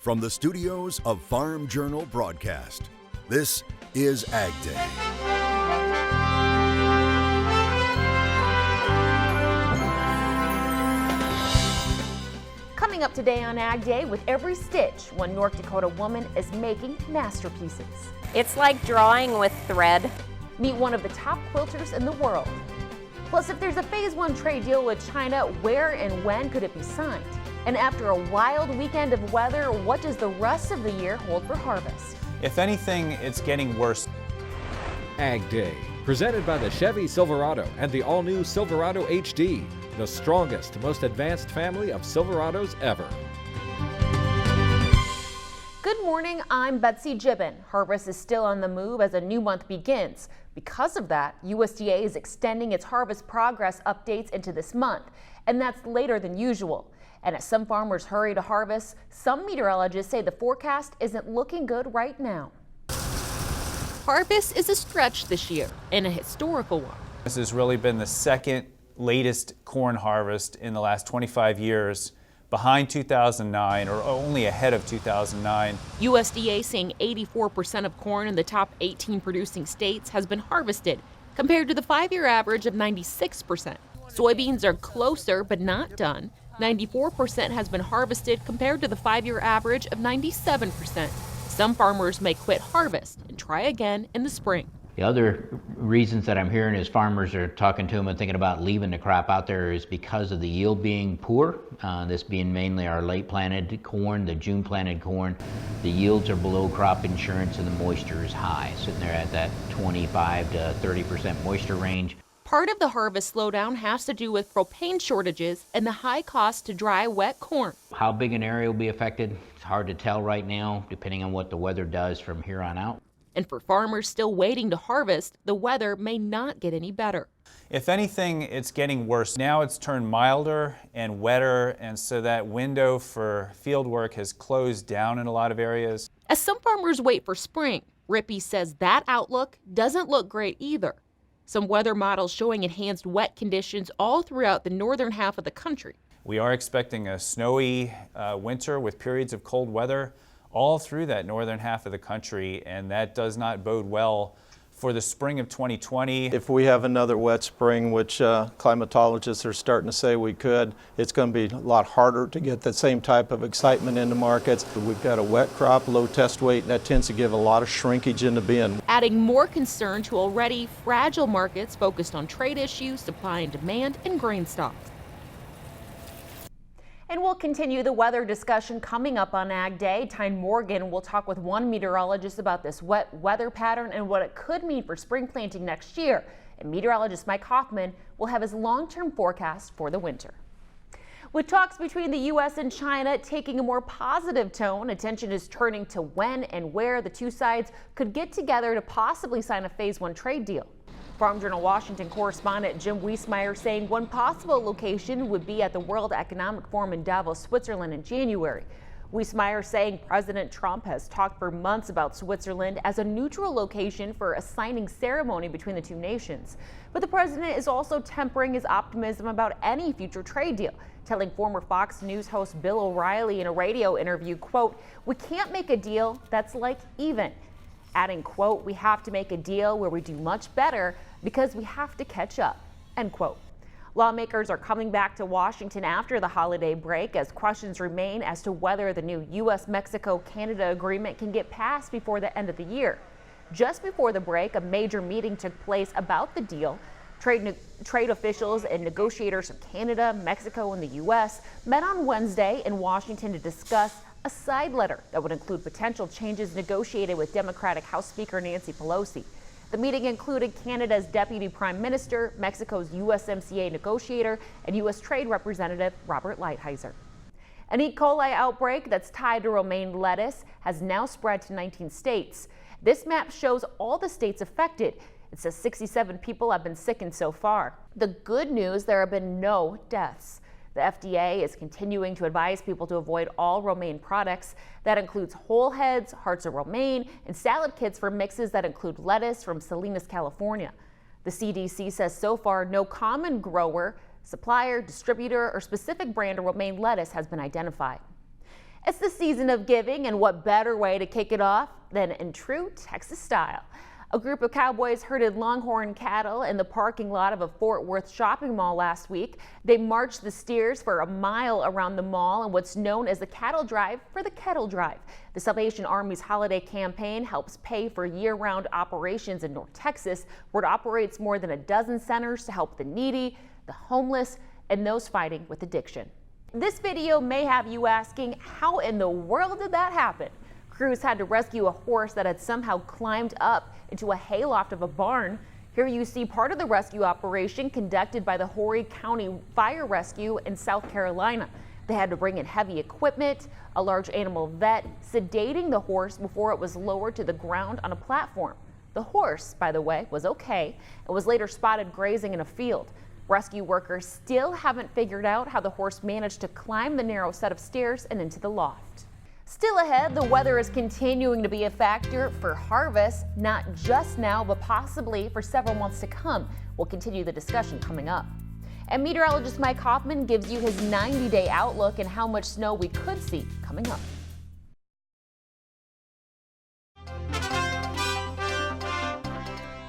From the studios of Farm Journal Broadcast, this is AgDay. Coming up today on AgDay, with every stitch, one North Dakota woman is making masterpieces. It's like drawing with thread. Meet one of the top quilters in the world. Plus, if there's a Phase 1 trade deal with China, where and when could it be signed? And after a wild weekend of weather, what does the rest of the year hold for harvest? If anything, it's getting worse. AgDay, presented by the Chevy Silverado and the all-new Silverado HD, the strongest, most advanced family of Silverados ever. Good morning, I'm Betsy Gibbon. Harvest is still on the move as a new month begins. Because of that, USDA is extending its harvest progress updates into this month, and that's later than usual. And as some farmers hurry to harvest, some meteorologists say the forecast isn't looking good right now. Harvest is a stretch this year, and a historical one. This has really been the second latest corn harvest in the last 25 years, behind 2009 or only ahead of 2009. USDA saying 84% of corn in the top 18 producing states has been harvested, compared to the 5-year average of 96%. Soybeans are closer but not done. 94% has been harvested compared to the 5-year average of 97%. Some farmers may quit harvest and try again in the spring. The other reasons that I'm hearing is farmers are talking to them and thinking about leaving the crop out there is because of the yield being poor. This being mainly our late planted corn, the June planted corn. The yields are below crop insurance and the moisture is high, sitting there at that 25 to 30% moisture range. Part of the harvest slowdown has to do with propane shortages and the high cost to dry wet corn. How big an area will be affected? It's hard to tell right now, depending on what the weather does from here on out. And for farmers still waiting to harvest, the weather may not get any better. If anything, it's getting worse. Now it's turned milder and wetter, and so that window for field work has closed down in a lot of areas. As some farmers wait for spring, Rippey says that outlook doesn't look great either. Some weather models showing enhanced wet conditions all throughout the northern half of the country. We are expecting a snowy winter with periods of cold weather all through that northern half of the country, and that does not bode well for the spring of 2020. If we have another wet spring, which climatologists are starting to say we could, it's going to be a lot harder to get the same type of excitement into markets. We've got a wet crop, low test weight, and that tends to give a lot of shrinkage in the bin. Adding more concern to already fragile markets focused on trade issues, supply and demand, and grain stocks. And we'll continue the weather discussion coming up on AgDay. Tyne Morgan will talk with one meteorologist about this wet weather pattern and what it could mean for spring planting next year. And meteorologist Mike Hoffman will have his long-term forecast for the winter. With talks between the U.S. and China taking a more positive tone, attention is turning to when and where the two sides could get together to possibly sign a Phase 1 trade deal. Farm Journal Washington correspondent Jim Wiesmeyer saying one possible location would be at the World Economic Forum in Davos, Switzerland in January. Wiesmeyer saying President Trump has talked for months about Switzerland as a neutral location for a signing ceremony between the two nations. But the president is also tempering his optimism about any future trade deal, telling former Fox News host Bill O'Reilly in a radio interview, quote, "We can't make a deal that's like even." Adding, quote, "We have to make a deal where we do much better because we have to catch up," end quote. Lawmakers are coming back to Washington after the holiday break as questions remain as to whether the new U.S.-Mexico-Canada agreement can get passed before the end of the year. Just before the break, a major meeting took place about the deal. Trade officials and negotiators from Canada, Mexico, and the U.S. met on Wednesday in Washington to discuss a side letter that would include potential changes negotiated with Democratic House Speaker Nancy Pelosi. The meeting included Canada's Deputy Prime Minister, Mexico's USMCA negotiator, and U.S. Trade Representative Robert Lighthizer. An E. coli outbreak that's tied to romaine lettuce has now spread to 19 states. This map shows all the states affected. It says 67 people have been sickened so far. The good news, there have been no deaths. The FDA is continuing to advise people to avoid all romaine products. That includes whole heads, hearts of romaine, and salad kits for mixes that include lettuce from Salinas, California. The CDC says so far no common grower, supplier, distributor, or specific brand of romaine lettuce has been identified. It's the season of giving, and what better way to kick it off than in true Texas style. A group of cowboys herded longhorn cattle in the parking lot of a Fort Worth shopping mall last week. They marched the steers for a mile around the mall in what's known as the cattle drive for the kettle drive. The Salvation Army's holiday campaign helps pay for year-round operations in North Texas, where it operates more than a dozen centers to help the needy, the homeless, and those fighting with addiction. This video may have you asking, how in the world did that happen? Crews had to rescue a horse that had somehow climbed up into a hayloft of a barn. Here you see part of the rescue operation conducted by the Horry County Fire Rescue in South Carolina. They had to bring in heavy equipment, a large animal vet, sedating the horse before it was lowered to the ground on a platform. The horse, by the way, was okay and was later spotted grazing in a field. Rescue workers still haven't figured out how the horse managed to climb the narrow set of stairs and into the loft. Still ahead, the weather is continuing to be a factor for harvest, not just now, but possibly for several months to come. We'll continue the discussion coming up. And meteorologist Mike Hoffman gives you his 90-day outlook and how much snow we could see coming up.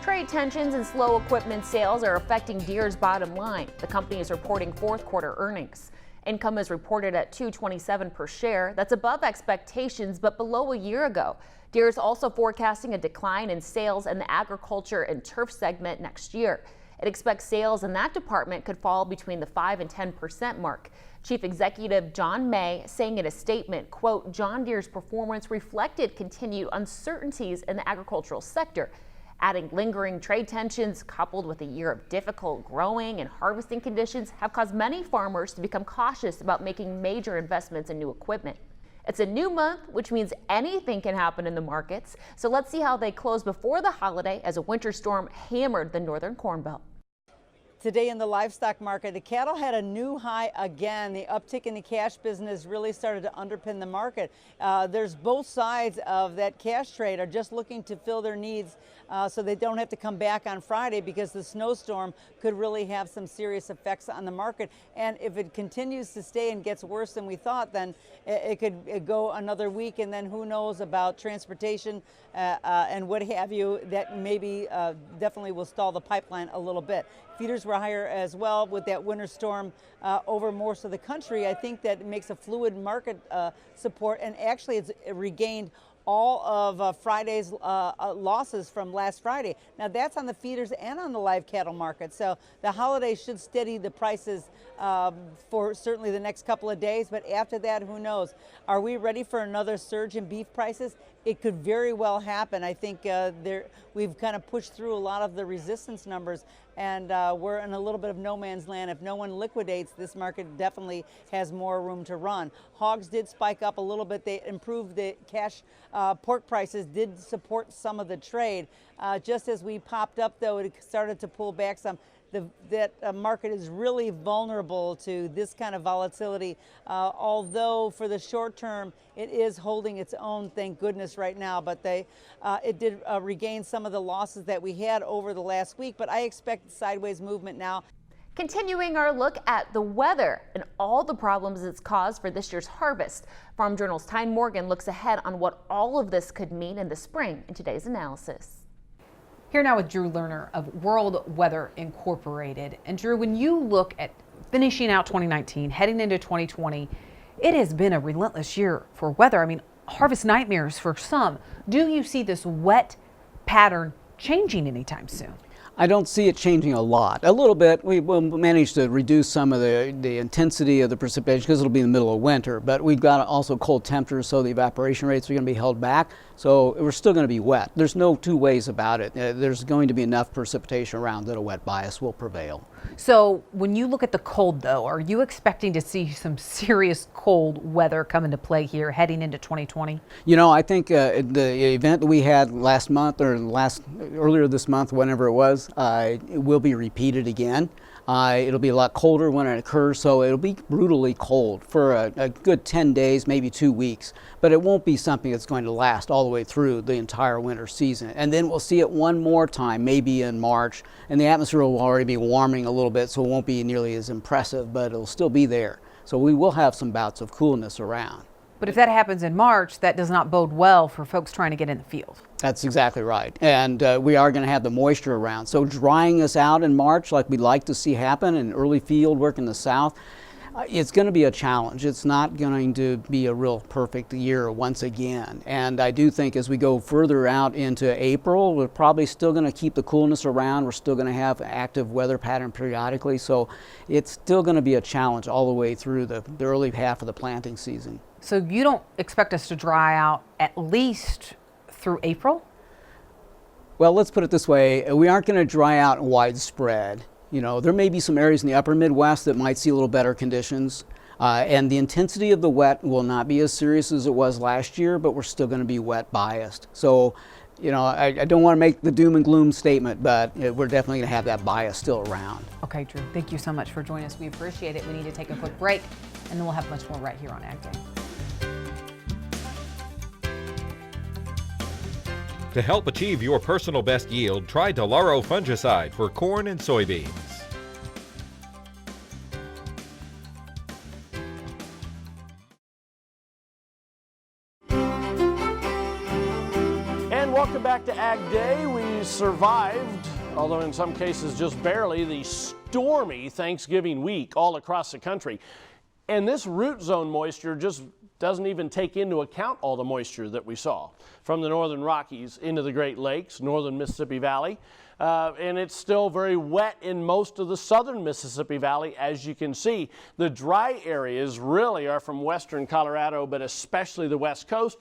Trade tensions and slow equipment sales are affecting Deere's bottom line. The company is reporting fourth quarter earnings. Income is reported at $2.27 per share. That's above expectations, but below a year ago. Deere is also forecasting a decline in sales in the agriculture and turf segment next year. It expects sales in that department could fall between the 5% and 10% mark. Chief Executive John May saying in a statement, quote, John Deere's performance reflected continued uncertainties in the agricultural sector. Adding lingering trade tensions coupled with a year of difficult growing and harvesting conditions have caused many farmers to become cautious about making major investments in new equipment. It's a new month, which means anything can happen in the markets. So let's see how they close before the holiday as a winter storm hammered the northern Corn Belt. Today in the livestock market, the cattle had a new high again. The uptick in the cash business really started to underpin the market. There's both sides of that cash trade are just looking to fill their needs so they don't have to come back on Friday, because the snowstorm could really have some serious effects on the market. And if it continues to stay and gets worse than we thought, then it could go another week, and then who knows about transportation and what have you, that maybe definitely will stall the pipeline a little bit. Feeders were higher as well with that winter storm over most of the country. I think that makes a fluid market support, and actually it's regained all of Friday's losses from last Friday. Now that's on the feeders and on the live cattle market. So the holiday should steady the prices for certainly the next couple of days. But after that, who knows? Are we ready for another surge in beef prices? It could very well happen. I think we've kind of pushed through a lot of the resistance numbers, and we're in a little bit of no man's land. If no one liquidates, this market definitely has more room to run. Hogs did spike up a little bit. They improved the cash pork prices, did support some of the trade. Just as we popped up, though, it started to pull back some. That market is really vulnerable to this kind of volatility, although for the short term it is holding its own, thank goodness, right now. But it did regain some of the losses that we had over the last week, but I expect sideways movement now. Continuing our look at the weather and all the problems it's caused for this year's harvest. Farm Journal's Tyne Morgan looks ahead on what all of this could mean in the spring in today's analysis. Here now with Drew Lerner of World Weather Incorporated. And Drew, when you look at finishing out 2019, heading into 2020, it has been a relentless year for weather. I mean, harvest nightmares for some. Do you see this wet pattern changing anytime soon? I don't see it changing a lot. A little bit. We will manage to reduce some of the intensity of the precipitation because it'll be in the middle of winter. But we've got also cold temperatures, so the evaporation rates are going to be held back. So we're still going to be wet. There's no two ways about it. There's going to be enough precipitation around that a wet bias will prevail. So when you look at the cold, though, are you expecting to see some serious cold weather come into play here heading into 2020? You know, I think the event that we had last month or earlier this month, whenever it was, it will be repeated again. It'll be a lot colder when it occurs, so it'll be brutally cold for a good 10 days, maybe 2 weeks. But it won't be something that's going to last all the way through the entire winter season. And then we'll see it one more time, maybe in March, and the atmosphere will already be warming a little bit, so it won't be nearly as impressive, but it'll still be there. So we will have some bouts of coolness around. But if that happens in March, that does not bode well for folks trying to get in the field. That's exactly right. And we are going to have the moisture around. So drying us out in March, like we'd like to see happen in early field work in the south, it's going to be a challenge. It's not going to be a real perfect year once again. And I do think as we go further out into April, we're probably still going to keep the coolness around. We're still going to have active weather pattern periodically. So it's still going to be a challenge all the way through the early half of the planting season. So you don't expect us to dry out at least through April? Well, let's put it this way. We aren't going to dry out widespread. You know, there may be some areas in the upper Midwest that might see a little better conditions. And the intensity of the wet will not be as serious as it was last year, but we're still going to be wet biased. So, you know, I don't want to make the doom and gloom statement, but we're definitely going to have that bias still around. Okay, Drew, thank you so much for joining us. We appreciate it. We need to take a quick break, and then we'll have much more right here on AgDay. To help achieve your personal best yield, try Delaro fungicide for corn and soybeans. And welcome back to Ag Day. We survived, although in some cases just barely, the stormy Thanksgiving week all across the country. And this root zone moisture just doesn't even take into account all the moisture that we saw from the northern Rockies into the Great Lakes, northern Mississippi Valley. And it's still very wet in most of the southern Mississippi Valley, as you can see. The dry areas really are from western Colorado, but especially the west coast.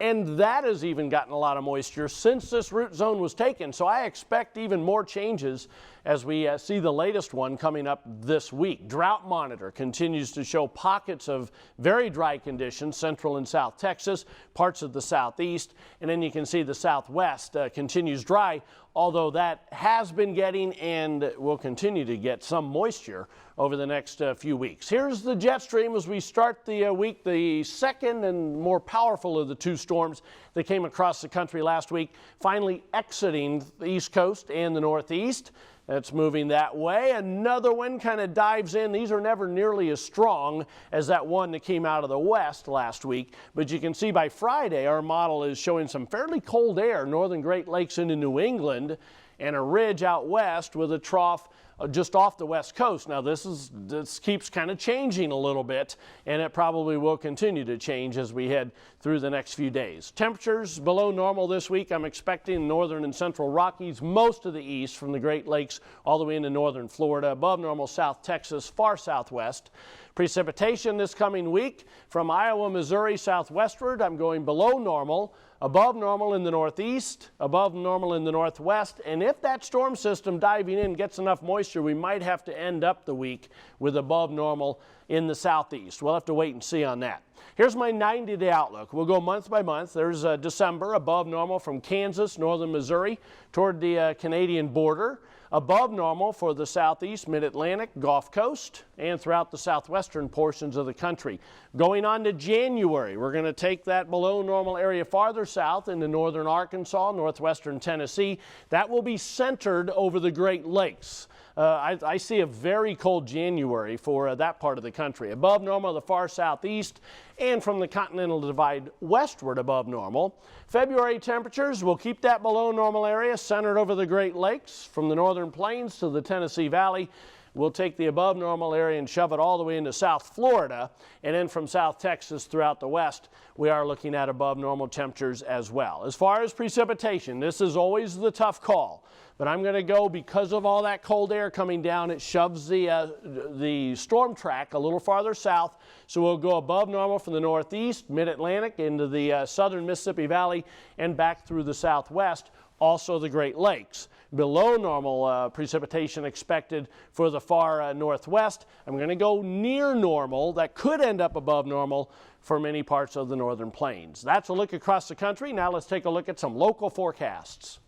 And that has even gotten a lot of moisture since this root zone was taken. So I expect even more changes as we see the latest one coming up this week. Drought Monitor continues to show pockets of very dry conditions, central and south Texas, parts of the southeast, and then you can see the southwest continues dry, although that has been getting and will continue to get some moisture over the next few weeks. Here's the jet stream as we start the week, the second and more powerful of the two storms that came across the country last week, finally exiting the east coast and the northeast. It's moving that way. Another one kind of dives in. These are never nearly as strong as that one that came out of the west last week. But you can see by Friday, our model is showing some fairly cold air, northern Great Lakes into New England, and a ridge out west with a trough just off the west coast. Now this keeps kind of changing a little bit, and it probably will continue to change as we head through the next few days. Temperatures below normal this week. I'm expecting northern and central Rockies, most of the east from the Great Lakes all the way into northern Florida, above normal South Texas, far southwest. Precipitation this coming week from Iowa, Missouri, southwestward. I'm going below normal, above normal in the northeast, above normal in the northwest. And if that storm system diving in gets enough moisture, we might have to end up the week with above normal in the southeast. We'll have to wait and see on that. Here's my 90-day outlook. We'll go month by month. There's December, above normal from Kansas, northern Missouri, toward the Canadian border. Above normal for the southeast, mid-Atlantic, Gulf Coast, and throughout the southwestern portions of the country. Going on to January, we're going to take that below normal area farther south into northern Arkansas, northwestern Tennessee. That will be centered over the Great Lakes. I see a very cold January for that part of the country. Above normal the far southeast, and from the Continental Divide westward above normal. February temperatures will keep that below normal area centered over the Great Lakes from the northern plains to the Tennessee Valley. We'll take the above normal area and shove it all the way into South Florida, and then from South Texas throughout the west, we are looking at above normal temperatures as well. As far as precipitation, this is always the tough call. But I'm going to go, because of all that cold air coming down, it shoves the storm track a little farther south. So we'll go above normal from the northeast, mid-Atlantic, into the southern Mississippi Valley, and back through the southwest, also the Great Lakes. Below normal precipitation expected for the far northwest. I'm going to go near normal. That could end up above normal for many parts of the northern plains. That's a look across the country. Now let's take a look at some local forecasts.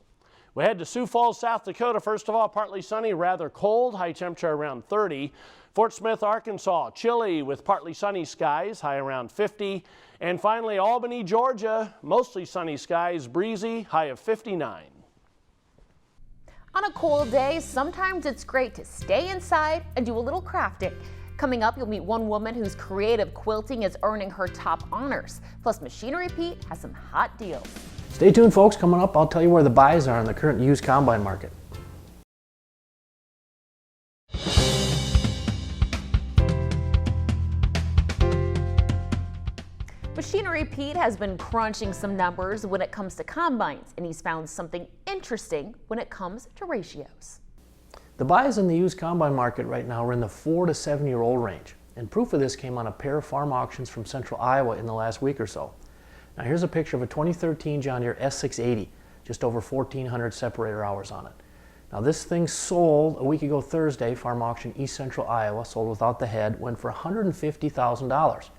We head to Sioux Falls, South Dakota. First of all, partly sunny, rather cold, high temperature around 30. Fort Smith, Arkansas, chilly with partly sunny skies, high around 50. And finally, Albany, Georgia, mostly sunny skies, breezy, high of 59. On a cold day, sometimes it's great to stay inside and do a little crafting. Coming up, you'll meet one woman whose creative quilting is earning her top honors. Plus, Machinery Pete has some hot deals. Stay tuned, folks. Coming up, I'll tell you where the buys are in the current used combine market. Machinery Pete has been crunching some numbers when it comes to combines, and he's found something interesting when it comes to ratios. The buys in the used combine market right now are in the 4 to 7 year old range, and proof of this came on a pair of farm auctions from central Iowa in the last week or so. Now here's a picture of a 2013 John Deere S680, just over 1,400 separator hours on it. Now this thing sold a week ago Thursday, farm auction East Central Iowa, sold without the head, went for $150,000.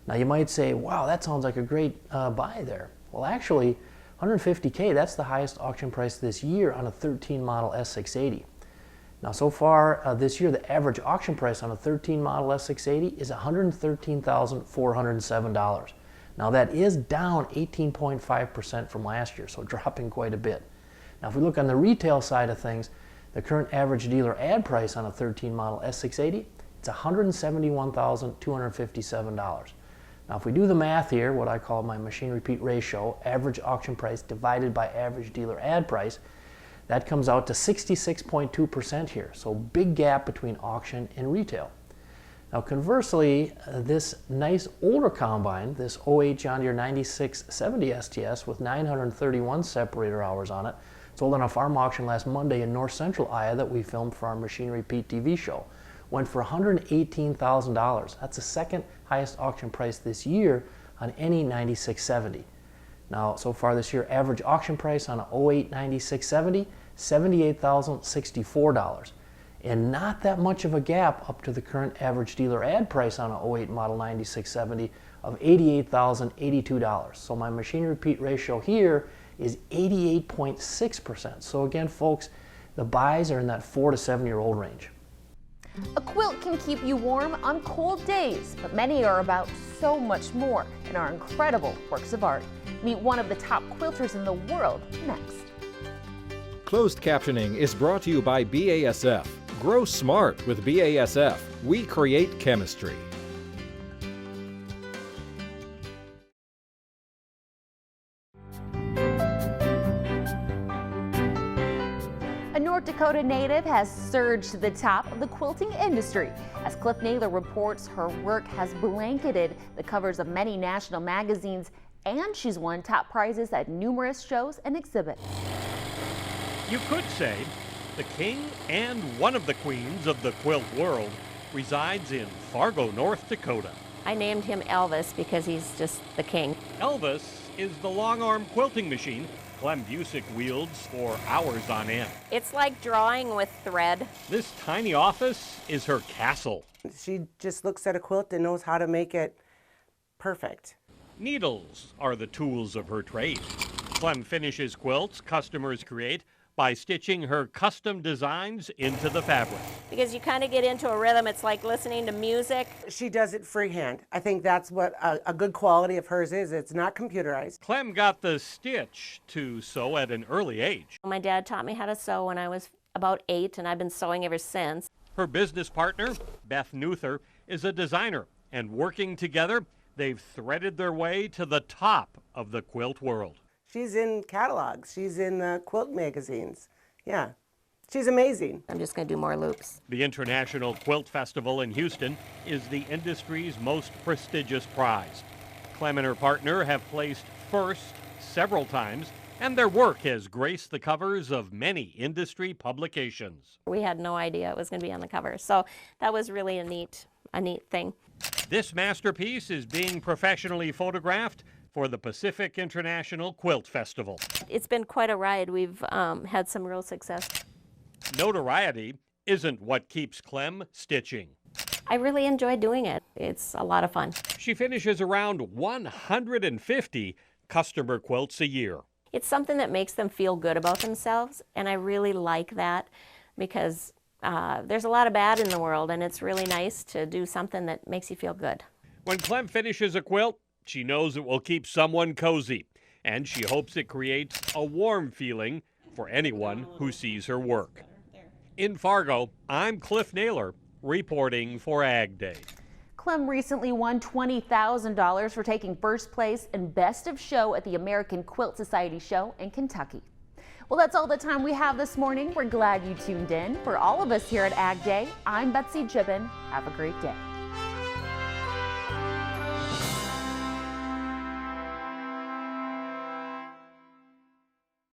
Now you might say, wow, that sounds like a great buy there. Well actually, $150K, that's the highest auction price this year on a 13 model S680. Now so far this year, the average auction price on a 13 model S680 is $113,407. Now that is down 18.5% from last year, so dropping quite a bit. Now if we look on the retail side of things, the current average dealer ad price on a 13 model S680, it's $171,257. Now if we do the math here, what I call my Machinery Pete ratio, average auction price divided by average dealer ad price, that comes out to 66.2% here. So big gap between auction and retail. Now conversely, this nice older combine, this 08 John Deere 9670 STS with 931 separator hours on it, sold on a farm auction last Monday in north central Iowa that we filmed for our Machinery Pete TV show. Went for $118,000. That's the second highest auction price this year on any 9670. Now, so far this year, average auction price on an 08 9670, $78,064. And not that much of a gap up to the current average dealer ad price on an 08 model 9670 of $88,082. So my Machinery Pete ratio here is 88.6%. So again, folks, the buys are in that 4 to 7 year old range. A quilt can keep you warm on cold days, but many are about so much more and are incredible works of art. Meet one of the top quilters in the world next. Closed captioning is brought to you by BASF. Grow smart with BASF. We create chemistry. A North Dakota native has surged to the top of the quilting industry. As Cliff Naylor reports, her work has blanketed the covers of many national magazines, and she's won top prizes at numerous shows and exhibits. You could say the king and one of the queens of the quilt world resides in Fargo, North Dakota. I named him Elvis because he's just the king. Elvis is the long-arm quilting machine Clem Busick wields for hours on end. It's like drawing with thread. This tiny office is her castle. She just looks at a quilt and knows how to make it perfect. Needles are the tools of her trade. Clem finishes quilts customers create by stitching her custom designs into the fabric. Because you kind of get into a rhythm, it's like listening to music. She does it freehand. I think that's what a good quality of hers is. It's not computerized. Clem got the stitch to sew at an early age. My dad taught me how to sew when I was about 8, and I've been sewing ever since. Her business partner, Beth Nuther, is a designer, and working together, they've threaded their way to the top of the quilt world. She's in catalogs. She's in quilt magazines. Yeah, she's amazing. I'm just going to do more loops. The International Quilt Festival in Houston is the industry's most prestigious prize. Clem and her partner have placed first several times, and their work has graced the covers of many industry publications. We had no idea it was going to be on the cover, so that was really a neat thing. This masterpiece is being professionally photographed for the Pacific International Quilt Festival. It's been quite a ride. We've had some real success. Notoriety isn't what keeps Clem stitching. I really enjoy doing it. It's a lot of fun. She finishes around 150 customer quilts a year. It's something that makes them feel good about themselves, and I really like that because there's a lot of bad in the world, and it's really nice to do something that makes you feel good. When Clem finishes a quilt, she knows it will keep someone cozy, and she hopes it creates a warm feeling for anyone who sees her work. In Fargo, I'm Cliff Naylor reporting for Ag Day. Clem recently won $20,000 for taking first place in Best of Show at the American Quilt Society show in Kentucky. Well, that's all the time we have this morning. We're glad you tuned in. For all of us here at Ag Day, I'm Betsy Gibbon. Have a great day.